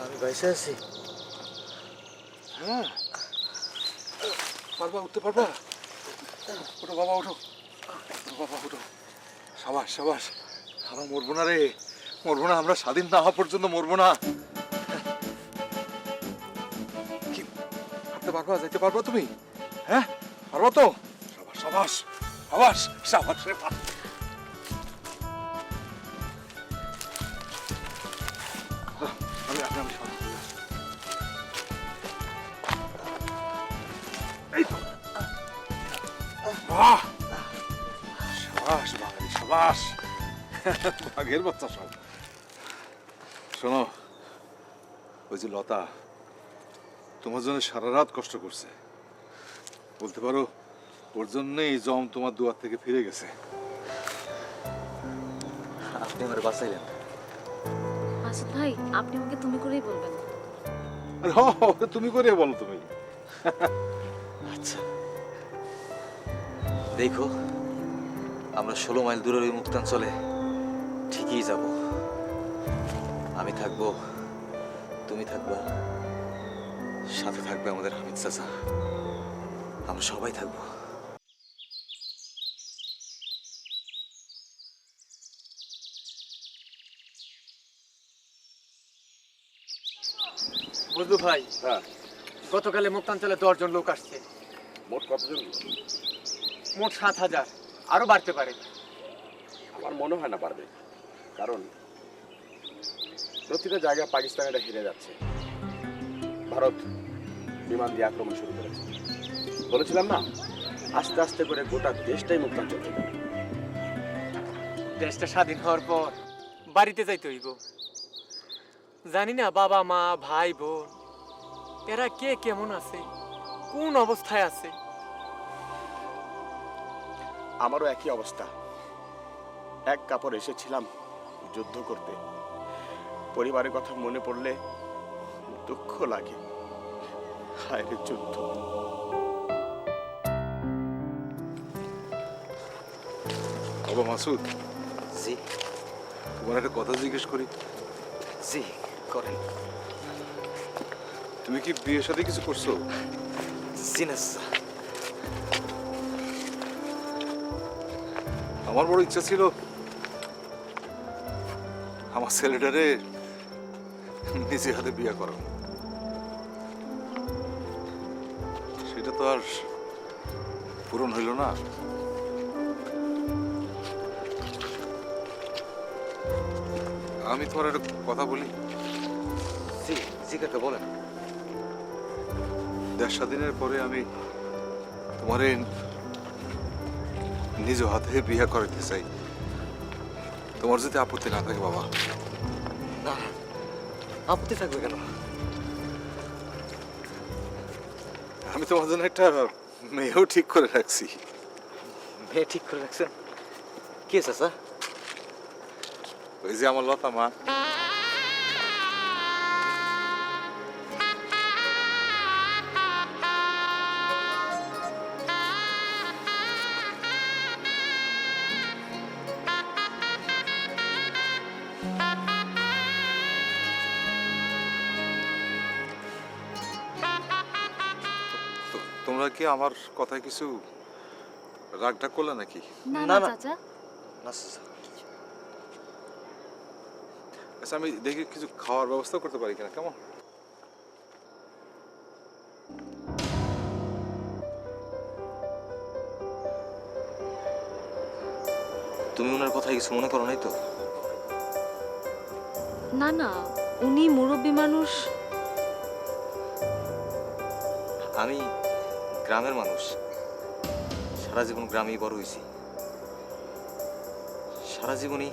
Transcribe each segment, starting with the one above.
আমি বাইসে আছি। হ্যাঁ, পারবা, উঠতে পারবা? ওঠো বাবা, ওঠো, ওঠো বাবা, ওঠো। সাবাস সাবাস, আমরা মরবো না রে, মরবো না। আমরা স্বাধীন না হওয়া পর্যন্ত মরবো না। কি হাঁটতে পারবা, যেতে পারবা তুমি? হ্যাঁ, পারবা তো? সাবাস সাবাস সাবাস সাবাস রে। আমি আমি সাবাস। এই তো, বাহ, সাবাস বাঙালি, সাবাস। বাঘের বাচ্চা সব। শোনো, ওই যে লতা তোমার জন্য সারা রাত কষ্ট করছে, বলতে পারো ওর জন্যই জম তোমার দুয়ার থেকে ফিরে গেছে। আপনি আমার বাঁচাইলেন। মাসুদ ভাই, আপনি আমাকে তুমি করেই বলবেন। আরে হ, তুমি করে বলো তুমি। আচ্ছা, দেখো আমরা 16 মাইল দূরের ওই মুক্তাঞ্চলে ঠিকই যাব। আমি থাকবো, তুমি থাকবা, সাথে থাকবে আমাদের হামিদ চাচা, আমরা সবাই থাকবো। বুঝলু ভাই, হ্যাঁ, গতকালে মুক্তাঞ্চলে 10 জন লোক আসছে। মোট কতজন? মোট 7,000, আরো বাড়তে পারে। আমার মনে হয় না পারবে, কারণ প্রতিটা জায়গায় পাকিস্তানিরা হেরে যাচ্ছে। ভারত বিমান দিয়ে আক্রমণ শুরু করেছে। বলেছিলাম না, আস্তে আস্তে করে গোটা দেশটাই মুক্তাঞ্চল হয়ে যাবে। দেশটা স্বাধীন হওয়ার পর বাড়িতে যাইতে হইব। জানি না বাবা মা ভাই বোন এরা কে কেমন আছে, কোন অবস্থায় আছে। আমারও একই অবস্থা। এক কাপড় এসেছিলাম যুদ্ধ করতে। পরিবারের কথা মনে পড়লে দুঃখ লাগে। হায় রে যুদ্ধ। বাবা মাসুদ, জি তোমার একটা কথা জিজ্ঞেস করি। জি করেন। তুমি কি বিয়ের সাথে কিছু করছো? জি না চাচা। আমার বড় ইচ্ছা ছিল আমার ছেলেটারে নিজে হাতে বিয়ে করানো। সেটা তো আর পূরণ হইল না। আমি তোমার একটা কথা বলি। জি জি কাকা বলেন। দেশ স্বাধীনের পরে আমি তোমারে নিজ হাতে বিয়ে করাইতে চাই, তোমার যদি আপত্তি না থাকে বাবা। না, আপত্তি থাকবে কেন? আমি তোমার জন্য একটা মেয়েও ঠিক করে রাখছি। মেয়ে ঠিক করে রাখছেন? কে চাচা? ওই যে আমার লতা মা। তোমরা কি আমার কথায় কিছু রাগটা করলে নাকি? না না, না না। চাচা, না চাচা। আচ্ছা, আমি দেখি কিছু খাওয়ার ব্যবস্থা করতে পারি কিনা, কেমন? তুমি ওনার কথায় কিছু মনে করো নাই তো? না না, উনি মুরব্বী মানুষ। আমি গ্রামের মানুষ, সারা জীবন গ্রামেই বড় হয়েছি। সারা জীবনই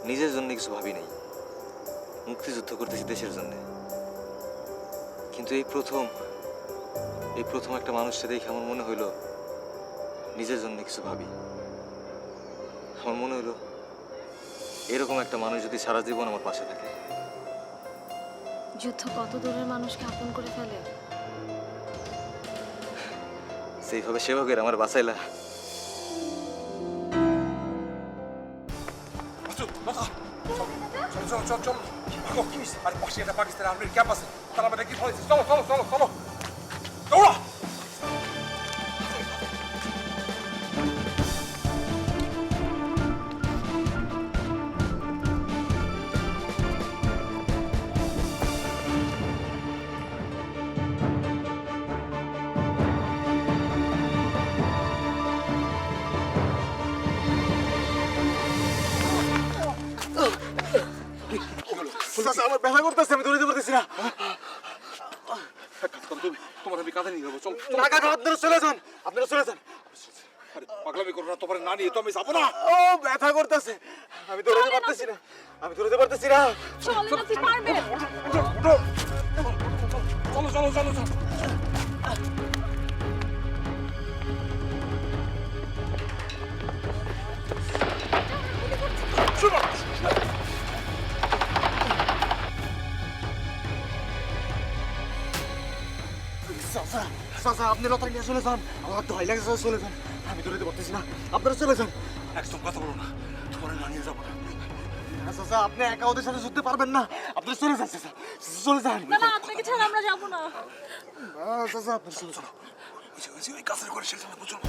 নিজের জন্য কিছু ভাবি নাই, মুক্তিযুদ্ধ করতেছি দেশের জন্য। কিন্তু এই প্রথম একটা মানুষকে দেখে আমার মনে হইলো নিজের জন্য কিছু ভাবি। আমার মনে হইলো এরকম একটা মানুষ যদি সারা জীবন আমার পাশে থাকে। যুদ্ধ কত দূরের মানুষকে আপন করে ফেলে। সেইভাবে সেবকের আমার বাঁচাইলা। চল চল চল চল। কি হয়েছে? আরে পাশে একটা পাকিস্তানি আর্মির ক্যাম্প আছে, তারা আমাদের কি ধরেছে। চলো চলো চলো চলো, দৌড়া। আমার ব্যথা করতেছে, আমি দৌড়াতে পারতেছি না। তোমার আমি কাঁধে নিয়ে যাবো, চল। না কাকা, আপনারা চলে যান, আপনারা চলে যান। আরে পাগলামি করো না, তোমার না নিয়ে তো আমি যাবো না। ও ব্যথা করতেছে, আমি দৌড়াতে পারতেছি না, আমি দৌড়াতে পারতেছি না। চলেন আপনি পারবেন। চলো চলো চলো চলো। চাচা, চাচা, আপনি লতা নিয়ে চলে যান, আমার ভয় লাগে, চলে যান, আমি দৌড়াতে পারতেছি না, আপনারা চলে যান। একদম কথা বলো না, তোমার না নিয়ে যাবো না। চাচা, আপনি একা ওদের সাথে যুদ্ধে পারবেন না, আপনারা চলে যান চাচা, চলে যান। না না, আপনাকে ছাড়া আমরা যাব না। চাচা, আপনারা চলে যান। ওই কাছের করে সেখানে চলো।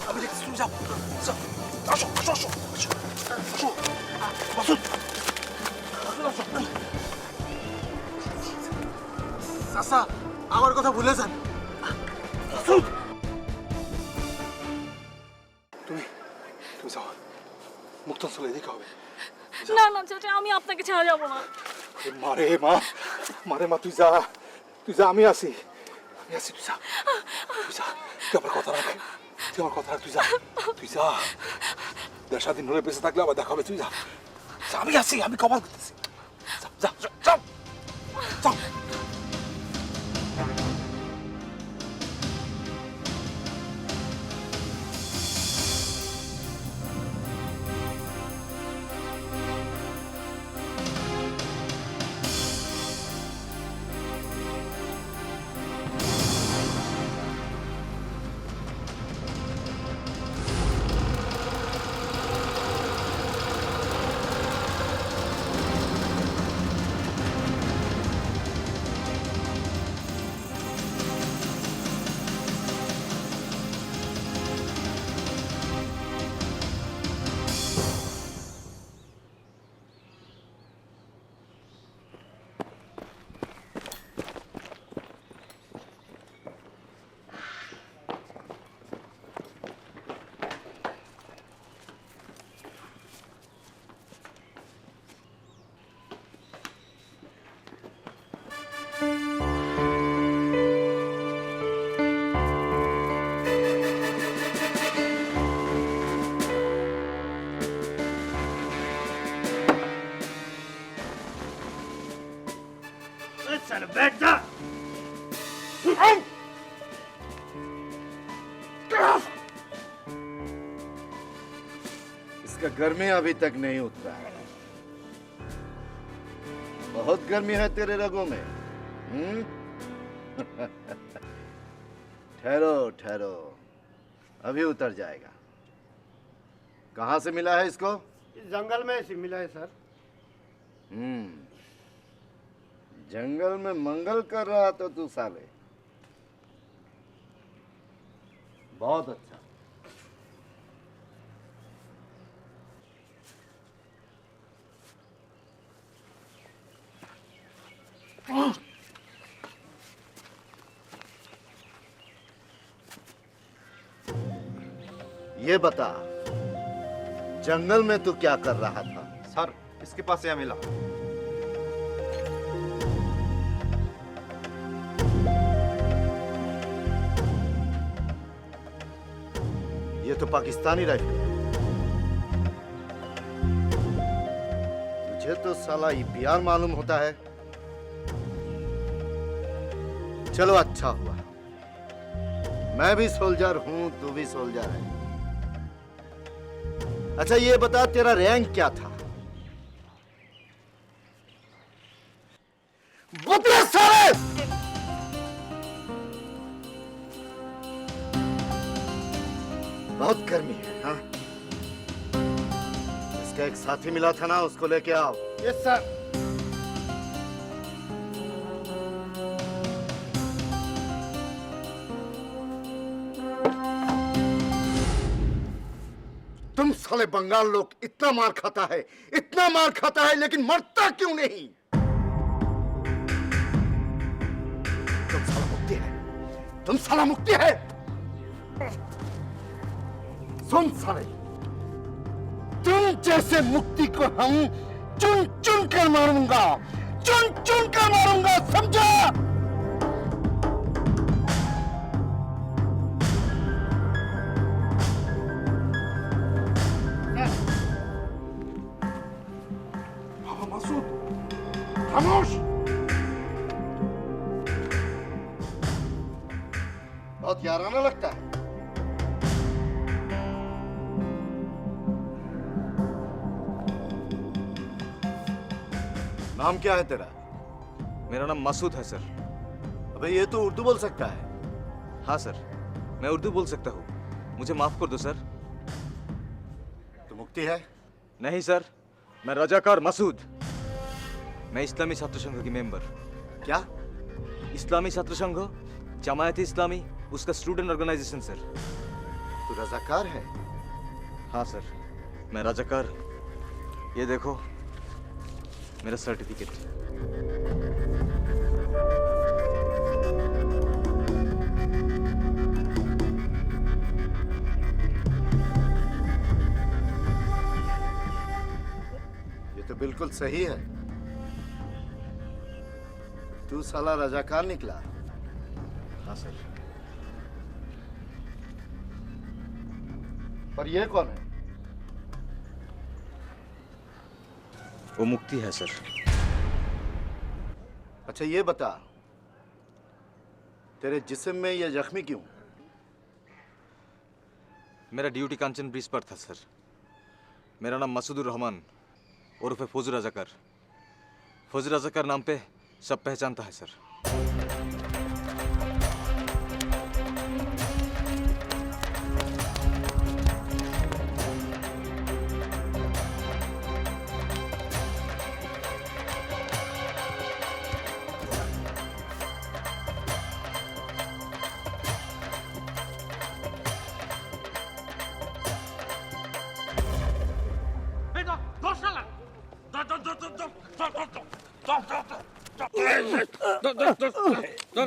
আমি দেখছি, তুমি যাও। আসো আসো আসো আসো আসো। চাচা, আমার কথা ভুলে যান। তুমি তুমি যাও, মুক্তাঞ্চলে এদিকে হবে। না না চাচা, আমি আপনাকে ছাড়া যাব না। মারে মা, মারে মা, তুই যা, তুই যা, আমি আছি, আমি আছি, তুই যা, তুই যা, তুই আমার কথা রাখ, তুই আমার কথা রাখ, তুই যা, তুই যা। 10 দিন হলে বেঁচে থাকলে আবার দেখা হবে, তুই যা, যা, আমি আছি, আমি কভার করতেছি, যা যা যা, যাও যাও। इसका गर्मी अभी तक नहीं उतरा है। बहुत गर्मी है तेरे रगों में। ठहरो ठहरो, अभी उतर जाएगा। कहाँ से मिला है इसको? जंगल में से मिला है सर। जंगल में मंगल कर रहा तो तू साले। बहुत अच्छा। ये बता, जंगल में तू क्या कर रहा था? सर, इसके पास यह मिला। ये तो पाकिस्तानी राइफल है। तुझे तो साला ईपीआर मालूम होता है। चलो अच्छा हुआ, मैं भी सोल्जर हूं, तू भी सोल्जर है। अच्छा ये बता, तेरा रैंक क्या था? बता साले! बहुत गर्मी है, हाँ? उसका एक साथी मिला था ना, उसको लेके आओ। Yes sir. तुम साले बंगाल लोग इतना मार खाता है, इतना मार खाता है, लेकिन मरता क्यों नहीं? तुम साला मुक्ति है, तुम साला मुक्ति है। सुन साले, तुम जैसे मुक्ति को हम चुन चुन कर मारूंगा, चुन चुन कर मारूंगा, समझा? खामोश। बहुत याराना लगता है। नाम क्या है तेरा? मेरा नाम मसूद है सर। अबे ये तो उर्दू बोल सकता है। हाँ सर, मैं उर्दू बोल सकता हूँ, मुझे माफ कर दो सर। तो मुक्ति है? नहीं सर, मैं रजाकार मसूद। मैं इस्लामी छात्र संघ की मेंबर। क्या? इस्लामी छात्र संघ, जमायत इस्लामी, उसका स्टूडेंट ऑर्गेनाइजेशन सर। तू रजाकार है? हाँ सर, मैं रजाकार। ये देखो मेरा सर्टिफिकेट। ये तो बिल्कुल सही है। तू साला रजाकार निकला। हाँ सर। पर ये कौन है? वो मुक्ति है सर। अच्छा ये बता, तेरे जिस्म में ये जख्मी क्यों? मेरा ड्यूटी कांचन ब्रिज पर था सर। मेरा नाम मसूदुर रहमान उर्फ फौज रजाकार। फौज रजाकार नाम पे सब पहचानता है सर।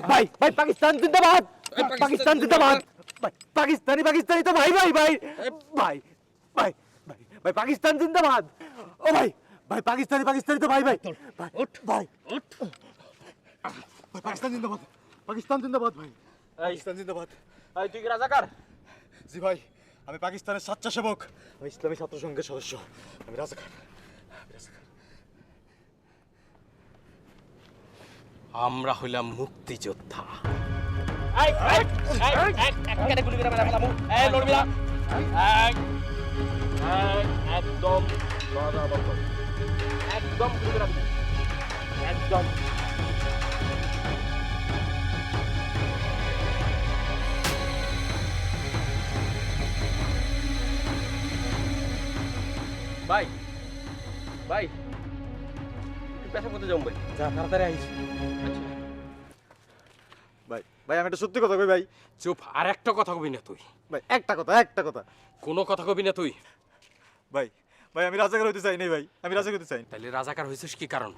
भाई भाई पाकिस्तान जिंदाबाद, पाकिस्तान जिंदाबाद। भाई पाकिस्तानी पाकिस्तानी तो भाई भाई भाई भाई भाई भाई भाई पाकिस्तान जिंदाबाद। ओ भाई भाई पाकिस्तानी पाकिस्तानी तो भाई भाई भाई उठ भाई उठ। भाई पाकिस्तान जिंदाबाद, पाकिस्तान जिंदाबाद। भाई पाकिस्तान जिंदाबाद। তুই কি রাজাকার? জি ভাই, আমি পাকিস্তানের স্বেচ্ছাসেবক, আমি ইসলামী ছাত্র সংঘের সদস্য, আমি রাজাকার। আমরা হইলাম মুক্তিযোদ্ধা। একদম একদম ভাই ভাই একটু পেশা করতে যাবো ভাই। যা তাড়াতাড়ি আইস। ভাই ভাই আমি একটা সত্যি কথা কই ভাই। চুপ, আর একটা কথা কবি না তুই। ভাই একটা কথা। কোনো কথা কবি না তুই। ভাই ভাই আমি রাজাকার হইতে চাই নাই ভাই, আমি রাজাকার হইতে চাই না। তাহলে রাজাকার হয়েছিস কি কারণ?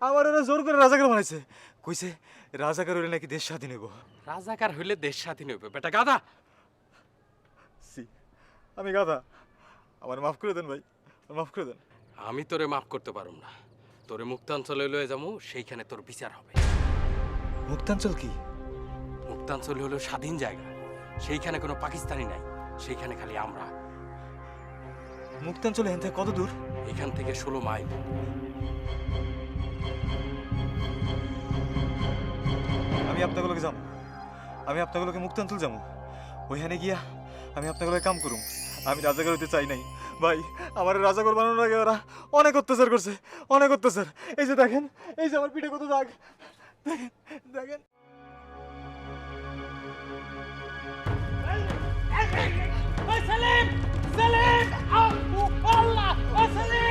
আমার ওরা জোর করে রাজাকার বানাইছে, কইছে রাজাকার হইলে নাকি দেশ স্বাধীন হইব। রাজাকার হইলে দেশ স্বাধীন হইবে বেটা গাধা। সি আমি গাধা, আমার মাফ করে দেন ভাই, মাফ করে দেন। আমি তোরে মাফ করতে পারুম না। তোরে মুক্তাঞ্চলে লয়ে যাবো, সেইখানে তোর বিচার হবে। মুক্তাঞ্চল কি? মুক্তাঞ্চল হলো স্বাধীন জায়গা, সেইখানে কোনো পাকিস্তানি নাই, সেইখানে খালি আমরা। মুক্তাঞ্চল এখান থেকে কত দূর? এখান থেকে 16 মাইল। আমি আপনাগুলোকে যাবো, আমি আপনাগুলোকে মুক্তাঞ্চল যাবো, ওইখানে গিয়া আমি আপনাগুলোকে কাম করুম। আমি রাজাকার হইতে চাই নাই ভাই, আমার রাজাকার বানানোর আগে ওরা অনেক অত্যাচার করছে, অনেক অত্যাচার। এই যে দেখেন, এই যে আমার পিঠে কত দাগ, দেখেন দেখেন। সেলিম সেলিম আল্লাহ আল্লাহ সেলিম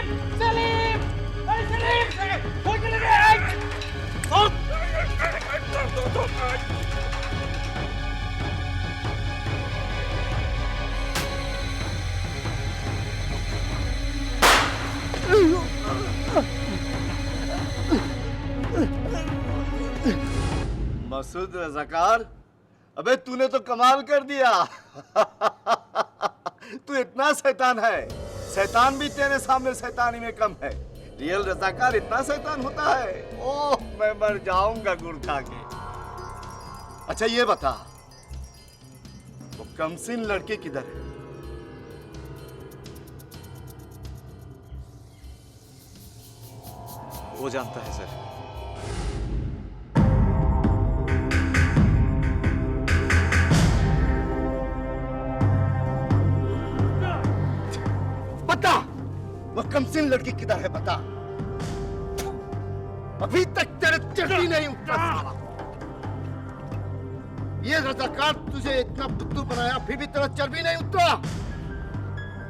मसूद रजाकार, अबे तूने तो कमाल कर दिया। तू इतना शैतान है, शैतान भी तेरे सामने शैतानी में कम है। रियल रजाकार इतना शैतान होता है? ओह, मैं मर जाऊंगा गुड़ खा के। अच्छा ये बता, वो कमसिन लड़की किधर है? वो जानता है सर। बता, वो कमसिन लड़की किधर है बता। अभी तक तेरे चर्बी नहीं उतरा साला। ये रजाकार तुझे इतना बुद्धू बनाया, फिर भी तेरा चर्बी नहीं उतरा।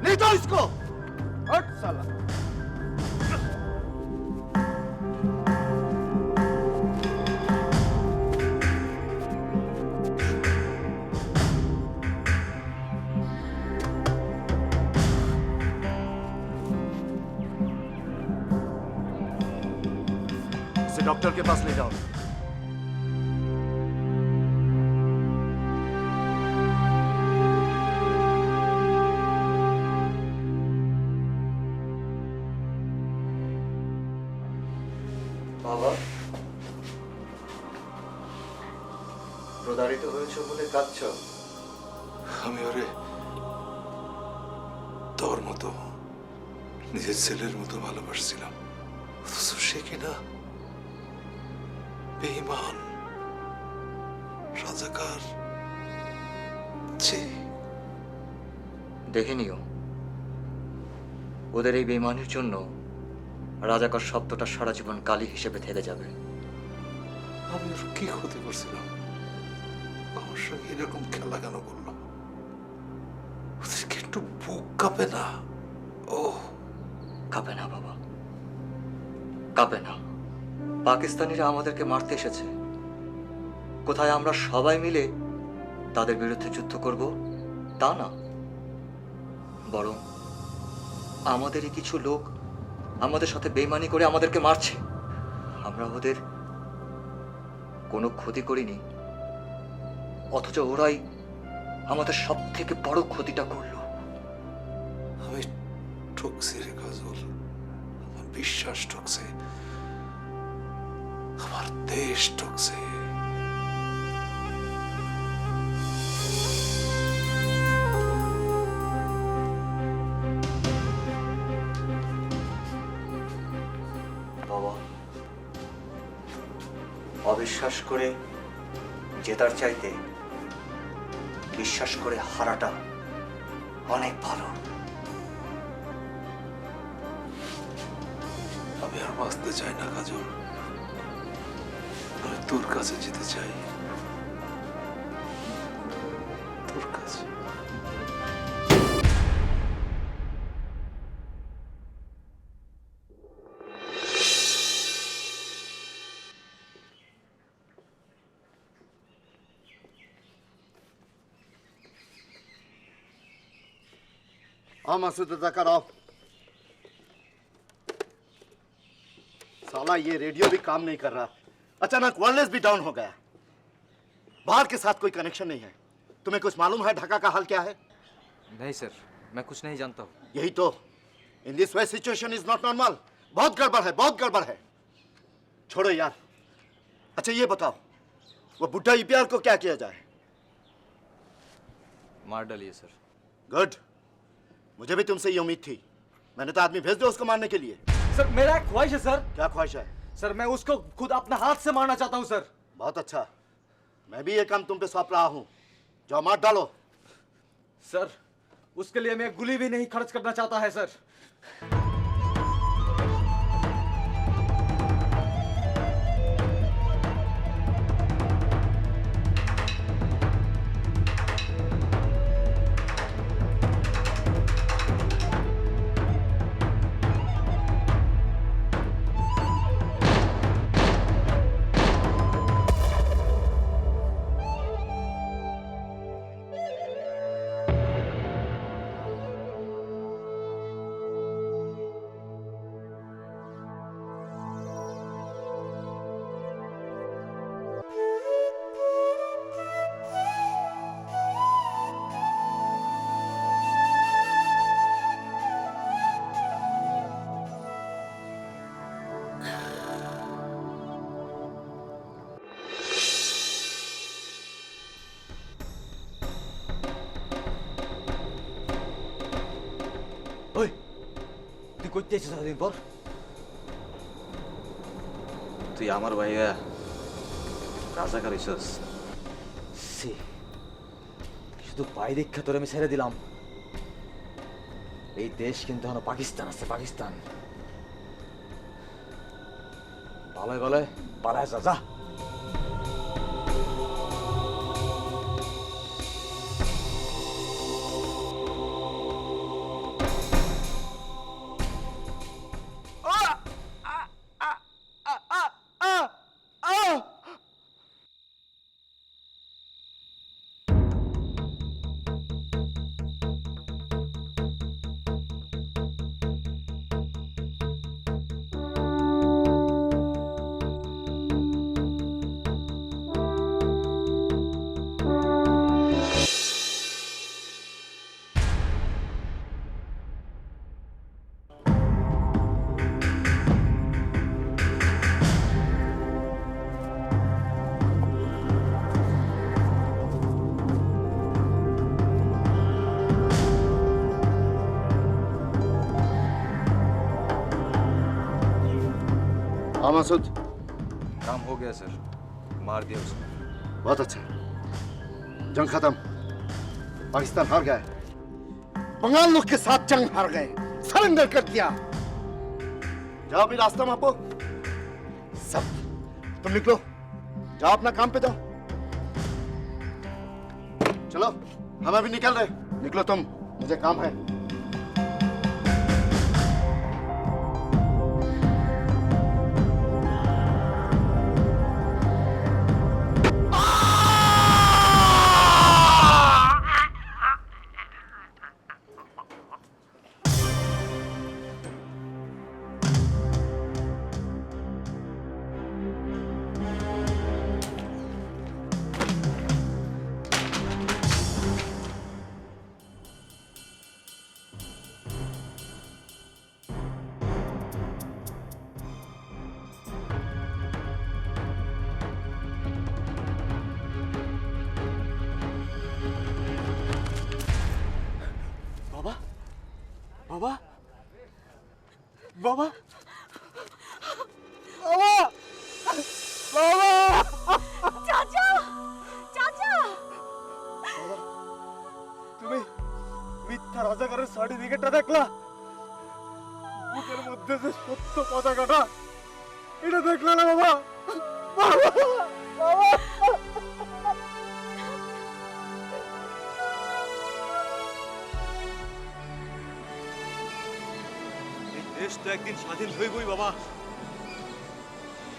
नहीं तो इसको हट साला। इसे डॉक्टर के पास ले जाओ। বাবা, প্রতারিত হয়েছ বলে কাঁদছ? আমি ওরে তোর মতো নিজের ছেলের মতো ভালোবাসছিলাম, অথচ সে কিনা বেঈমান, রাজাকার। ছি। দেখে নিও, ওদের এই বেঈমানির জন্য রাজাকার শব্দটা সারা জীবন কালি হিসেবে থেকে যাবে। আমি ওর কি ক্ষতি করছিলাম? আমার সঙ্গে এরকম খেলা কেন করলো? ওদের কি একটু বুক কাঁপে না? ও কাঁপে না বাবা, কাঁপে না। পাকিস্তানিরা আমাদেরকে মারতে এসেছে, কোথায় আমরা সবাই মিলে তাদের বিরুদ্ধে যুদ্ধ করব তা না, বরং আমাদেরই কিছু লোক আমাদের সাথে বেইমানি করে আমাদেরকে মারছে। আমরা ওদের কোনো ক্ষতি করিনি, অথচ ওরাই আমাদের সব থেকে বড় ক্ষতিটা করলো। আমি ঠকছি রে কাজল, আমার বিশ্বাস ঠকছে, আমার দেশ ঠকছে। বাবা, অবিশ্বাস করে জেতার চাইতে বিশ্বাস করে হারাটা অনেক ভালো। আমি আর বাঁচতে চাই না কাজল, আমি তোর কাছে যেতে চাই, তোর কাছে। हाँ मसूद रजाकार आओ। साला ये रेडियो भी काम नहीं कर रहा, अचानक वायरलेस भी डाउन हो गया। बाहर के साथ कोई कनेक्शन नहीं है। तुम्हें कुछ मालूम है ढाका का हाल क्या है? नहीं सर, मैं कुछ नहीं जानता हूँ। यही तो, in this way situation is not normal. बहुत गड़बड़ है, बहुत गड़बड़ है। छोड़ो यार। अच्छा ये बताओ, वो बुढ़ा ईपीआर को क्या किया जाए? मार डालिए सर। गुड, मुझे भी तुमसे ये उम्मीद थी। मैंने तो आदमी भेज दिया उसको मारने के लिए। सर मेरा एक ख्वाहिश है सर। क्या ख्वाहिश है? सर मैं उसको खुद अपने हाथ से मारना चाहता हूँ सर। बहुत अच्छा, मैं भी ये काम तुम पे सौंप रहा हूँ। जाओ मार डालो। सर उसके लिए मैं गुली भी नहीं खर्च करना चाहता है सर। ওই তুই করতে এসেছিস এতদিন পর? তুই আমার ভাইয়া রাজাকার হইছস। সে শুধু পাই দীক্ষা তোর আমি ছেড়ে দিলাম। এই দেশ কিন্তু এখনো পাকিস্তান আছে, পাকিস্তান। ভালোই ভালোই পালায় যা, যা। हाँ मसूद, काम हो गया सर, मार दिया उसको। बहुत अच्छा। जंग खत्म। पाकिस्तान हार गए। बंगाल लोग के साथ जंग हार गए, सरेंडर कर दिया। जाओ अभी रास्ता मापो। सब तुम निकलो, जाओ अपना काम पे जाओ। चलो, हम अभी निकल रहे। निकलो तुम, मुझे काम है। বাবা, বাবা, বাবা, বাবা, বাবা, চাচা, চাচা, তুমি মিথ্যা রাজাকারের সার্টিফিকেটটা দেখলা? বুকের মধ্যে যে সত্য পতাকাটা, এটা দেখলা না বাবা? বাবা, বাবা। দেশ তো একদিন স্বাধীন হইবই বাবা।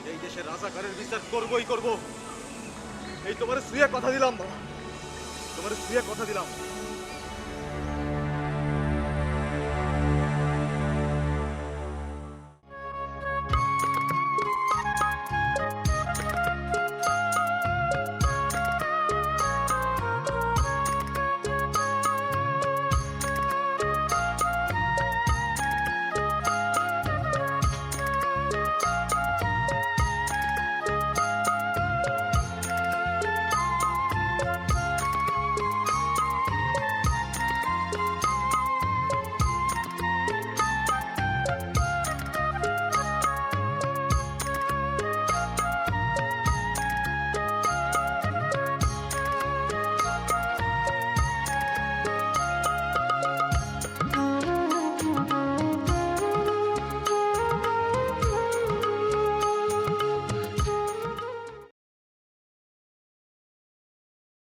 এই দেশের রাজাকারের বিচার করবই করব। এই তোমার শুয়ে কথা দিলাম বাবা, তোমার শুয়ে কথা দিলাম।